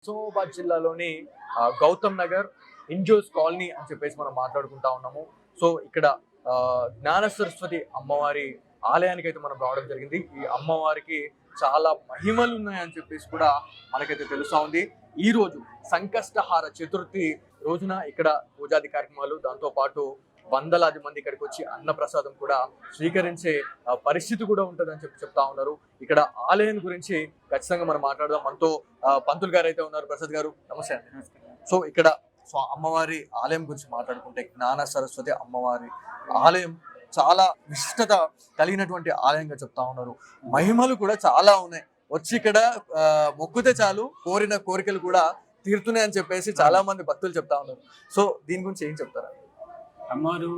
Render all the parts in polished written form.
నిజామాబాద్ జిల్లాలోని గౌతమ్ నగర్ ఇంజోస్ కాలనీ అని చెప్పేసి మనం మాట్లాడుకుంటా ఉన్నాము. సో ఇక్కడ జ్ఞాన సరస్వతి అమ్మవారి ఆలయానికి అయితే మనం రావడం జరిగింది. ఈ అమ్మవారికి చాలా మహిమలు ఉన్నాయని చెప్పేసి కూడా మనకైతే తెలుసా ఉంది. ఈ రోజు సంకష్టహార చతుర్థి రోజున ఇక్కడ పూజాది కార్యక్రమాలు, దాంతో పాటు వందలాది మంది ఇక్కడికి వచ్చి అన్న ప్రసాదం కూడా స్వీకరించే పరిస్థితి కూడా ఉంటుందని చెప్తా ఉన్నారు. ఇక్కడ ఆలయం గురించి ఖచ్చితంగా మనం మాట్లాడదాం. మనతో పంతులు గారు అయితే ఉన్నారు. ప్రసాద్ గారు నమస్తే అండి. సో ఇక్కడ అమ్మవారి ఆలయం గురించి మాట్లాడుకుంటే, జ్ఞాన సరస్వతి అమ్మవారి ఆలయం చాలా విశిష్టత కలిగినటువంటి ఆలయంగా చెప్తా ఉన్నారు. మహిమలు కూడా చాలా ఉన్నాయి. వచ్చి ఇక్కడ మొక్కుతే చాలు కోరిన కోరికలు కూడా తీరుతున్నాయి అని చెప్పేసి చాలా మంది భక్తులు చెప్తా ఉన్నారు. సో దీని గురించి ఏం చెప్తారా? అమ్మవారు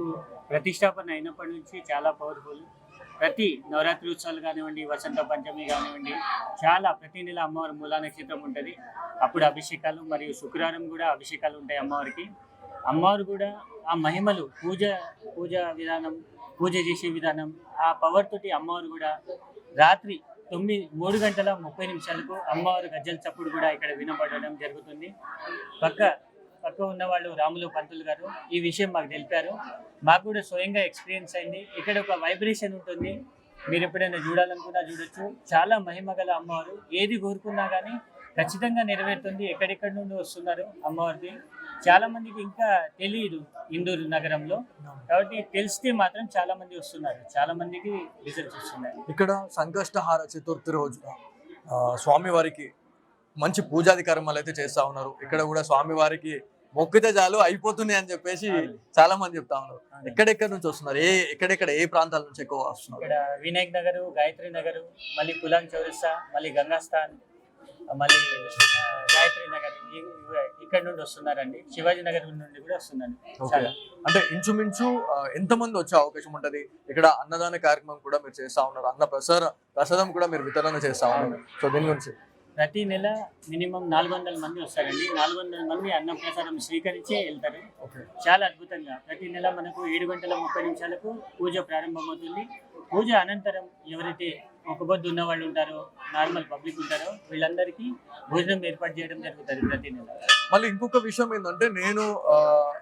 ప్రతిష్టాపన అయినప్పటి నుంచి చాలా పవర్ఫుల్. ప్రతి నవరాత్రి ఉత్సవాలు కానివ్వండి, వసంత పంచమి కానివ్వండి, చాలా ప్రతి నెల అమ్మవారి మూలా నక్షత్రం ఉంటుంది. అప్పుడు అభిషేకాలు మరియు శుక్రవారం కూడా అభిషేకాలు ఉంటాయి అమ్మవారికి. అమ్మవారు కూడా ఆ మహిమలు, పూజ విధానం, పూజ చేసే విధానం, ఆ పవర్ తోటి అమ్మవారు కూడా రాత్రి 3:30 అమ్మవారు గజ్జల చప్పుడు కూడా ఇక్కడ వినపడడం జరుగుతుంది. పక్క ఉన్న వాళ్ళు రాములు పంతులు గారు ఈ విషయం మాకు తెలిపారు. మాకు కూడా స్వయంగా ఎక్స్పీరియన్స్ అయింది. ఇక్కడ ఒక వైబ్రేషన్ ఉంటుంది. మీరు ఎప్పుడైనా చూడాలనుకున్నా చూడొచ్చు. చాలా మహిమ గల అమ్మవారు. ఏది కోరుకున్నా కానీ ఖచ్చితంగా నెరవేరుతుంది. ఎక్కడెక్కడి నుండి వస్తున్నారు అమ్మవారికి. చాలా మందికి ఇంకా తెలియదు ఇందూరు నగరంలో, కాబట్టి తెలిస్తే మాత్రం చాలా మంది వస్తున్నారు. చాలా మందికి రిజల్ట్స్ వస్తున్నాయి. ఇక్కడ సంకష్టహార చతుర్థి రోజున స్వామివారికి మంచి పూజాది కర్మలు అయితే చేస్తా ఉన్నారు. ఇక్కడ కూడా స్వామివారికి మొక్కితే చాలు అయిపోతున్నాయి అని చెప్పేసి చాలా మంది చెప్తా ఉన్నారు. ఎక్కడెక్కడ నుంచి వస్తున్నారు? ఎక్కడెక్కడ ఏ ప్రాంతాల నుంచి ఎక్కువ వస్తున్నారు? ఇక్కడ వినాయక్ నగర్, గాయత్రి నగర్, మళ్ళీ పులాంగ్ చౌరస్తా, మళ్ళీ గంగాస్థాన్, మళ్ళీ గాయత్రి నగర్, ఇక్కడ నుండి వస్తున్నారండి. శివాజీ నగర్ నుండి కూడా వస్తున్నారండి. అంటే ఇంచుమించు ఎంతమంది వచ్చే అవకాశం ఉంటది? ఇక్కడ అన్నదాన కార్యక్రమం కూడా మీరు చేస్తా ఉన్నారు. అన్న ప్రసాదం కూడా మీరు వితరణ చేస్తా ఉన్నారు. సో దీని గురించి ప్రతి నెల మినిమం 400 మంది వస్తారండి. 400 మంది అన్నం ప్రసాదం స్వీకరించే వెళ్తారు. చాలా అద్భుతంగా ప్రతి నెల మనకు 7:30 పూజ ప్రారంభమవుతుంది. పూజ అనంతరం ఎవరైతే ఒకబొద్దు ఉన్న వాళ్ళు ఉంటారో, నార్మల్ పబ్లిక్ ఉంటారో, వీళ్ళందరికీ భోజనం ఏర్పాటు చేయడం జరుగుతుంది ప్రతి నెల. మళ్ళీ ఇంకొక విషయం ఏంటంటే, నేను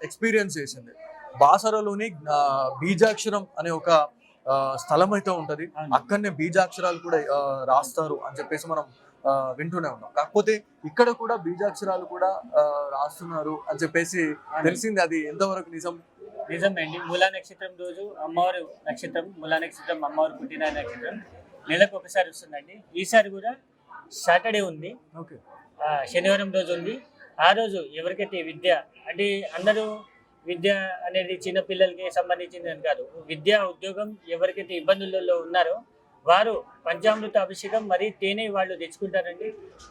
ఎక్స్పీరియన్స్ చేసింది, బాసరలోని బీజాక్షరం అనే ఒక స్థలం అయితే ఉంటది. అక్కడనే బీజాక్షరాలు కూడా రాస్తారు అని చెప్పేసి మనం వింటూనే ఉన్నాం. కాకపోతే ఇక్కడ కూడా బీజాక్షరాలు కూడా రాస్తున్నారు అని చెప్పేసి తెలిసింది. అది ఎంతవరకు నిజమే అండి. మూలా నక్షత్రం రోజు అమ్మవారు నక్షత్రం, మూలా నక్షత్రం అమ్మవారు పుట్టిన నక్షత్రం నెలకు ఒకసారి వస్తుందండి. ఈసారి కూడా సాటర్డే ఉంది, శనివారం రోజు ఉంది. ఆ రోజు ఎవరికైతే విద్య అంటే, అందరూ విద్య అనేది చిన్నపిల్లలకి సంబంధించిందని కాదు, విద్య ఉద్యోగం ఎవరికైతే ఇబ్బందులలో ఉన్నారో వారు పంచామృత అభిషేకం మరి తేనె వాళ్ళు తెచ్చుకుంటారండి.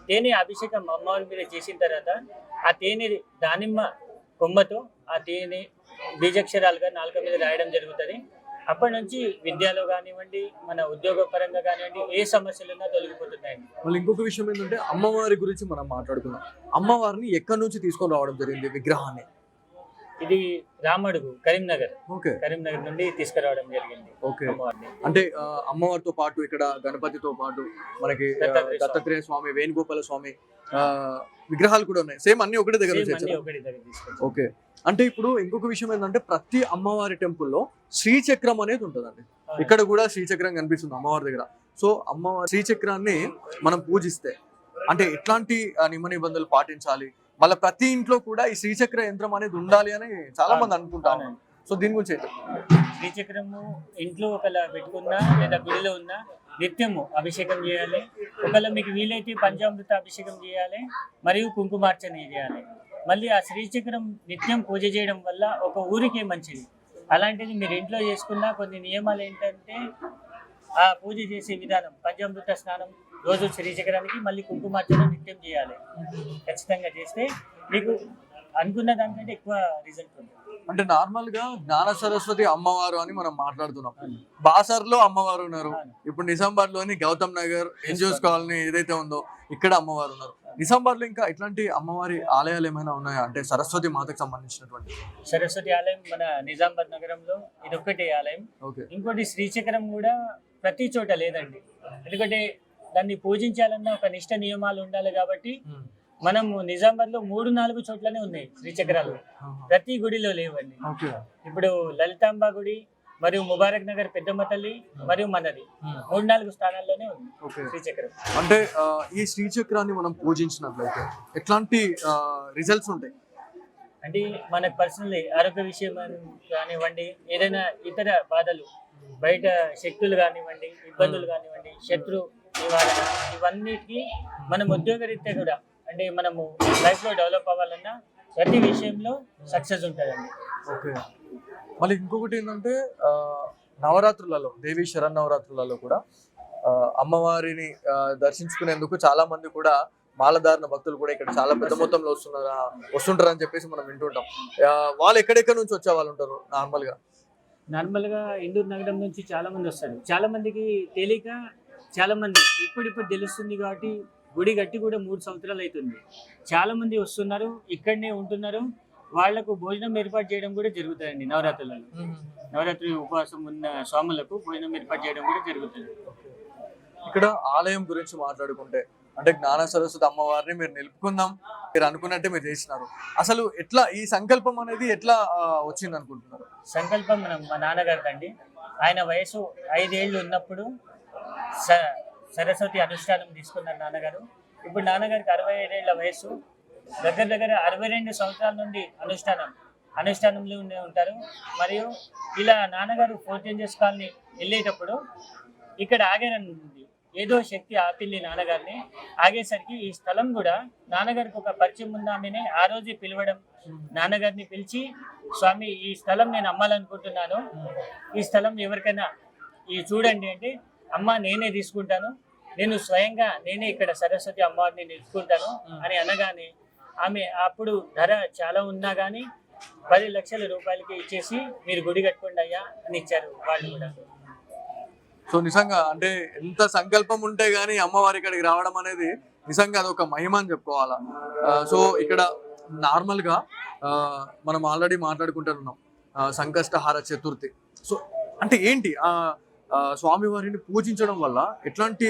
తేనె అభిషేకం అమ్మవారి మీద చేసిన తర్వాత ఆ తేనె దానిమ్మ కొమ్మతో ఆ తేనె బీజాక్షరాలుగా నాలుక మీద రాయడం జరుగుతుంది. అప్పటి నుంచి విద్యలో కానివ్వండి, మన ఉద్యోగ పరంగా కానివ్వండి, ఏ సమస్యలున్నా తొలగిపోతున్నాయండి. మళ్ళీ ఇంకొక విషయం ఏంటంటే, అమ్మవారి గురించి మనం మాట్లాడుకున్నాం. అమ్మవారిని ఎక్కడి నుంచి తీసుకొని రావడం జరిగింది విగ్రహాన్ని? ఇది రామడుగు, కరీంనగర్ నుండి తీసుకురావడం జరిగింది. అంటే అమ్మవారితో పాటు ఇక్కడ గణపతితో పాటు మనకి దత్తాత్రేయ స్వామి, వేణుగోపాల స్వామి విగ్రహాలు కూడా ఉన్నాయి. సేమ్ అన్ని ఒకటి దగ్గర. ఓకే. అంటే ఇప్పుడు ఇంకొక విషయం ఏంటంటే, ప్రతి అమ్మవారి టెంపుల్లో శ్రీచక్రం అనేది ఉంటుందండి. ఇక్కడ కూడా శ్రీచక్రం కనిపిస్తుంది అమ్మవారి దగ్గర. సో అమ్మవారి శ్రీచక్రాన్ని మనం పూజిస్తే అంటే ఎట్లాంటి నియమ నిబంధనలు పాటించాలి? మళ్ళీ ప్రతి ఇంట్లో కూడా ఈ శ్రీచక్ర యంత్రం అనేది ఉండాలి అని చాలా మంది అనుకుంటాను. సో దీని గురించి శ్రీచక్రము ఇంట్లో ఒకలా పెట్టుకున్నా లేదా గుడిలో ఉన్నా నిత్యము అభిషేకం చేయాలి. ఒకవేళ మీకు వీలైతే పంచామృత అభిషేకం చేయాలి మరియు కుంకుమార్చన చేయాలి. మళ్ళీ ఆ శ్రీచక్రం నిత్యం పూజ చేయడం వల్ల ఒక ఊరికే మంచిది. అలాంటిది మీరు ఇంట్లో చేసుకున్న కొన్ని నియమాలు ఏంటంటే, ఆ పూజ చేసే విధానం, పంచామృత స్నానం రోజు శ్రీచక్రానికి, మళ్ళీ కుంకుమార్చన నిత్యం చేయాలి. ఖచ్చితంగా చేస్తే మీకు అనుకున్న దానికంటే ఎక్కువ రిజల్ట్ ఉంది. అంటే నార్మల్ గా జ్ఞాన సరస్వతి అమ్మవారు అని మనం మాట్లాడుతున్నాం. బాసర్లో అమ్మవారు ఉన్నారు. ఇప్పుడు నిజామాబాద్ లోని గౌతమ్ నగర్, ఎన్జిఓస్ కాలనీ ఏదైతే ఉందో ఇక్కడ అమ్మవారు ఉన్నారు. నిజామాబాద్ లో ఇంకా ఇట్లాంటి అమ్మవారి ఆలయాలు ఏమైనా ఉన్నాయా? అంటే సరస్వతి మాతకు సంబంధించినటువంటి సరస్వతి ఆలయం మన నిజామాబాద్ నగరంలో ఇదొక్కటే ఆలయం. ఇంకోటి శ్రీచక్రం కూడా ప్రతి చోట లేదండి. ఎందుకంటే దాన్ని పూజించాలన్న ఒక నిష్ట నియమాలు ఉండాలి కాబట్టి మనము నిజామాబాద్ లో 3-4 చోట్లనే ఉన్నాయి శ్రీచక్రాలు, ప్రతి గుడిలో లేవండి. ఓకే. ఇప్పుడు లలితాంబ గుడి మరియు ముబారక్ నగర్ పెద్దమ్మ తల్లి మరియు మనది 3-4 స్థానాల్లోనే ఉంది ఓకే. శ్రీచక్రం. అంటే ఈ శ్రీచక్రాన్ని మనం పూజించినట్లయితే ఎట్లాంటి రిజల్ట్స్ ఉంటాయి? అంటే మనకు పర్సనల్ ఆరోగ్య విషయం కానివ్వండి, ఏదైనా ఇతర బాధలు, బయట శక్తులు కానివ్వండి, ఇబ్బందులు కానివ్వండి, శత్రు నివారణ, ఇవన్నిటికీ మనం ఉద్యోగరీత్యా కూడా అంటే మనము లైఫ్ లో డెవలప్ అవ్వాలన్నా ప్రతి విషయంలో సక్సెస్ ఉంటుందండి. ఓకే. మళ్ళీ ఇంకొకటి ఏంటంటే నవరాత్రులలో, దేవి శరన్నవరాత్రులలో కూడా అమ్మవారిని దర్శించుకునేందుకు చాలా మంది కూడా మాలధారణ భక్తులు కూడా ఇక్కడ చాలా పెద్ద మొత్తంలో వస్తుంటారు అని చెప్పేసి మనం వింటుంటాం. వాళ్ళు ఎక్కడెక్కడ నుంచి వచ్చే వాళ్ళు ఉంటారు నార్మల్ గా ఇందూరు నగరం నుంచి చాలా మంది వస్తారు. చాలా మందికి తెలియక, చాలా మంది ఇప్పుడు తెలుస్తుంది కాబట్టి గుడి కట్టి కూడా 3 సంవత్సరాలు అవుతుంది. చాలా మంది వస్తున్నారు, ఇక్కడనే ఉంటున్నారు. వాళ్లకు భోజనం ఏర్పాటు చేయడం కూడా జరుగుతుందండి. నవరాత్రులలో నవరాత్రి ఉపవాసం ఉన్న స్వాములకు భోజనం ఏర్పాటు చేయడం కూడా జరుగుతుంది. ఇక్కడ ఆలయం గురించి మాట్లాడుకుంటే అంటే జ్ఞాన సరస్వతి అమ్మవారిని మీరు నిలుపుకుందాం మీరు అనుకున్నట్టే మీరు చేసినారు. అసలు ఎట్లా ఈ సంకల్పం అనేది ఎట్లా వచ్చింది అనుకుంటున్నారు? సంకల్పం మా నాన్నగారిది అండి. ఆయన వయసు 5 ఏళ్ళు ఉన్నప్పుడు సరస్వతి అనుష్ఠానం తీసుకున్నారు నాన్నగారు. ఇప్పుడు నాన్నగారికి 65 ఏళ్ల వయసు. దగ్గర 62 సంవత్సరాల నుండి అనుష్ఠానంలో ఉంటారు. మరియు ఇలా నాన్నగారు 4 Angels కాలనీ వెళ్ళేటప్పుడు ఇక్కడ ఆగారండి. ఏదో శక్తి ఆపింది నాన్నగారిని. ఆగేసరికి ఈ స్థలం కూడా నాన్నగారికి ఒక పరిచయం ఉందామనే ఆ రోజే పిలవడం, నాన్నగారిని పిలిచి స్వామి ఈ స్థలం నేను అమ్మాలనుకుంటున్నాను, ఈ స్థలం ఎవరికైనా చూడండి అంటే, అమ్మ నేనే తీసుకుంటాను, నేను స్వయంగా నేనే ఇక్కడ సరస్వతి అమ్మవారిని నిలుచుకుంటాను అని అనగానే ఆమె అప్పుడు ధర చాలా ఉన్నా కానీ 10 లక్షల రూపాయలకి ఇచ్చేసి మీరు గుడి కట్టుకోండి అయ్యా అని ఇచ్చారు వాళ్ళు కూడా. సో నిజంగా అంటే ఎంత సంకల్పం ఉంటే గానీ అమ్మవారి ఇక్కడికి రావడం అనేది నిజంగా అదొక మహిమ అని చెప్పుకోవాలా. సో ఇక్కడ నార్మల్ గా మనం ఆల్రెడీ మాట్లాడుకుంటున్నాం సంకష్టహార చతుర్థి. సో అంటే ఏంటి స్వామివారిని పూజించడం వల్ల ఎట్లాంటి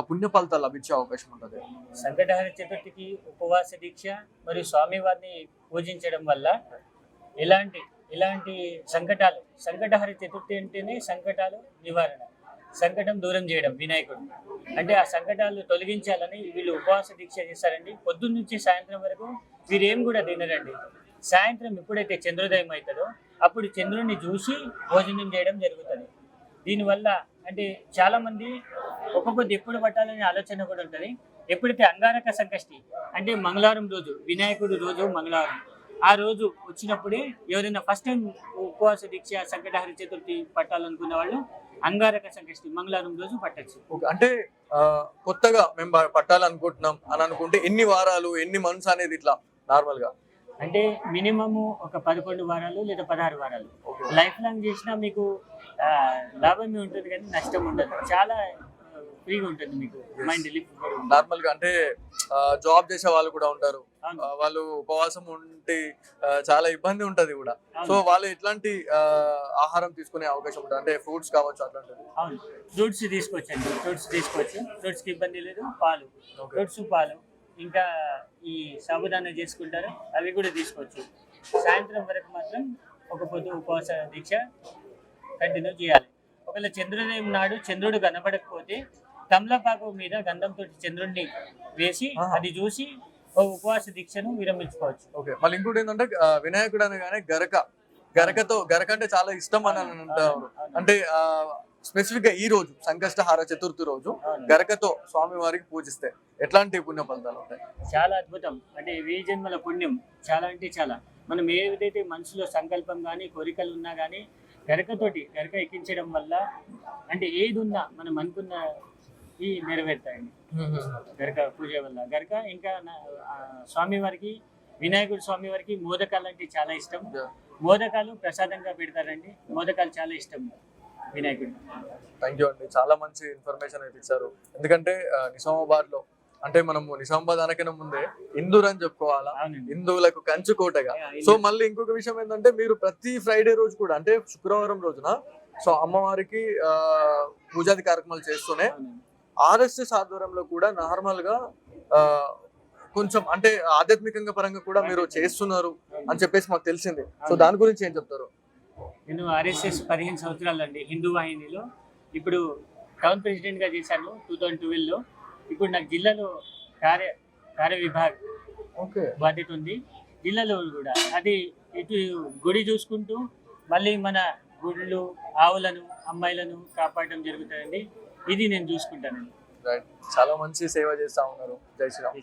పుణ్య ఫలితాలు లభించే అవకాశం ఉంటుంది? సంకటహార చతుర్థికి ఉపవాస దీక్ష మరియు స్వామివారిని పూజించడం వల్ల ఇలాంటి సంకటహార చతుర్థి అంటేనే సంకటాలు నివారణ, సంకటం దూరం చేయడం వినాయకుడు. అంటే ఆ సంకటాలు తొలగించాలని వీళ్ళు ఉపవాస దీక్ష చేస్తారండి. పొద్దున్న నుంచి సాయంత్రం వరకు వీరేం కూడా తినరండి. సాయంత్రం ఎప్పుడైతే చంద్రోదయం అవుతుందో అప్పుడు చంద్రుడిని చూసి భోజనం చేయడం జరుగుతుంది. దీనివల్ల అంటే చాలా మంది ఒక పొద్దు ఎప్పుడు పట్టాలనే ఆలోచన కూడా ఉంటుంది. ఎప్పుడైతే అంగారక సంకష్టి అంటే మంగళవారం రోజు, వినాయకుడు రోజు మంగళవారం, ఆ రోజు వచ్చినప్పుడే ఎవరైనా ఫస్ట్ టైం ఉపవాస దీక్ష సంకటహార చతుర్థి పట్టాలనుకున్న వాళ్ళు అంగారక సంకష్టి మంగళవారం రోజు పట్టచ్చు. అంటే కొత్తగా మేము పట్టాలనుకుంటున్నాం అని అనుకుంటే ఎన్ని వారాలు ఎన్ని మంత్స్ అనేది ఇట్లా నార్మల్ గా? అంటే మినిమము ఒక 11 వారాలు లేదా 16 వారాలు లైఫ్ లాంగ్ చేసినా మీకు లాభమే ఉంటుంది కానీ నష్టం ఉండదు. చాలా ఫ్రీగా ఉంటుంది మీకు మైండ్ రిలీఫ్. నార్మల్ గా అంటే జాబ్ చేసే వాళ్ళు కూడా ఉంటారు, వాళ్ళు ఉపవాసం ఉంటే చాలా ఇబ్బంది ఉంటది కూడా. సో వాళ్ళు ఎట్లాంటి ఆహారం తీసుకునే అవకాశం ఉంటుంది? అంటే ఫ్రూట్స్ కావచ్చు అట్లాంటివి? అవును, ఫ్రూట్స్ తీసుకోవచ్చండి. ఫ్రూట్స్ కి ఇబ్బంది లేదు. పాలు, ఫ్రూట్స్ పాలు, ఇంకా ఈ సాబుదానా చేసుకుంటారు అవి కూడా తీసుకోవచ్చు. సాయంత్రం వరకు మాత్రం ఒక పొద్దు ఉపవాస దీక్ష కంటిన్యూ చేయాలి. ఒకవేళ చంద్రోదయం నాడు చంద్రుడు కనబడకపోతే తమలపాకు మీద గంధంతో చంద్రుడిని వేసి అది చూసి ఉపవాస దీక్షను విరమించుకోవచ్చు. ఓకే. మళ్ళీ ఇంకోటి ఏంటంటే వినాయకుడు అనగానే గరక అంటే చాలా ఇష్టం అని అంటారు. అంటే స్పెసిఫిక్ గా ఈ రోజు సంకష్టహార చతుర్థి రోజు గరకతో స్వామి వారికి పూజిస్తే ఎట్లాంటి పుణ్య ఫలితాలు ఉంటాయి? చాలా అద్భుతం. అంటే 1000 జన్మల పుణ్యం. చాలా అంటే చాలా. మనం ఏదైతే మనసులో సంకల్పం కానీ కోరికలు ఉన్నా కానీ గరక ఎక్కించడం వల్ల అంటే ఏది ఉన్నా మనం అనుకున్న నెరవేరుతాయండి. గరక పూజ వల్ల. గరక ఇంకా స్వామివారికి, వినాయకుడు స్వామివారికి మోదకాలు అంటే చాలా ఇష్టం. మోదకాలు ప్రసాదంగా పెడతారండి. మోదకాలు చాలా ఇష్టం వినాయకుడు. థ్యాంక్ యూ అండి, చాలా మంచి ఇన్ఫర్మేషన్ అయితే ఇచ్చారు. ఎందుకంటే నిజామాబాద్ లో అంటే మనము నిజామాబాద్ అనకనే ముందే ఇందూర్ అని చెప్పుకోవాలా, హిందువులకు కంచుకోటగా. సో మళ్ళీ ఇంకొక విషయం ఏంటంటే మీరు ప్రతి ఫ్రైడే రోజు కూడా అంటే శుక్రవారం రోజున సో అమ్మవారికి పూజాది కార్యక్రమాలు చేస్తూనే RSS ఆధ్వర్యంలో కూడా నార్మల్ గా కొంచెం అంటే ఆధ్యాత్మికంగా పరంగా కూడా మీరు చేస్తున్నారు అని చెప్పేసి మాకు తెలిసింది. సో దాని గురించి ఏం చెప్తారు? నేను ఆర్ఎస్ఎస్ 15 సంవత్సరాలు అండి హిందూ వాహినిలో. ఇప్పుడు టౌన్ ప్రెసిడెంట్గా చేశాను 2012లో. ఇప్పుడు నాకు జిల్లాలో కార్య విభాగ్ ఓకే. బాధ్యత ఉంది జిల్లాలో కూడా. అది ఇటు గుడి చూసుకుంటూ మళ్ళీ మన గుళ్ళు ఆవులను అమ్మాయిలను కాపాడడం జరుగుతుందండి. ఇది నేను చూసుకుంటానండి. రైట్, చాలా మంచి సేవ చేస్తా ఉన్నారు. జై శ్రీరామ్.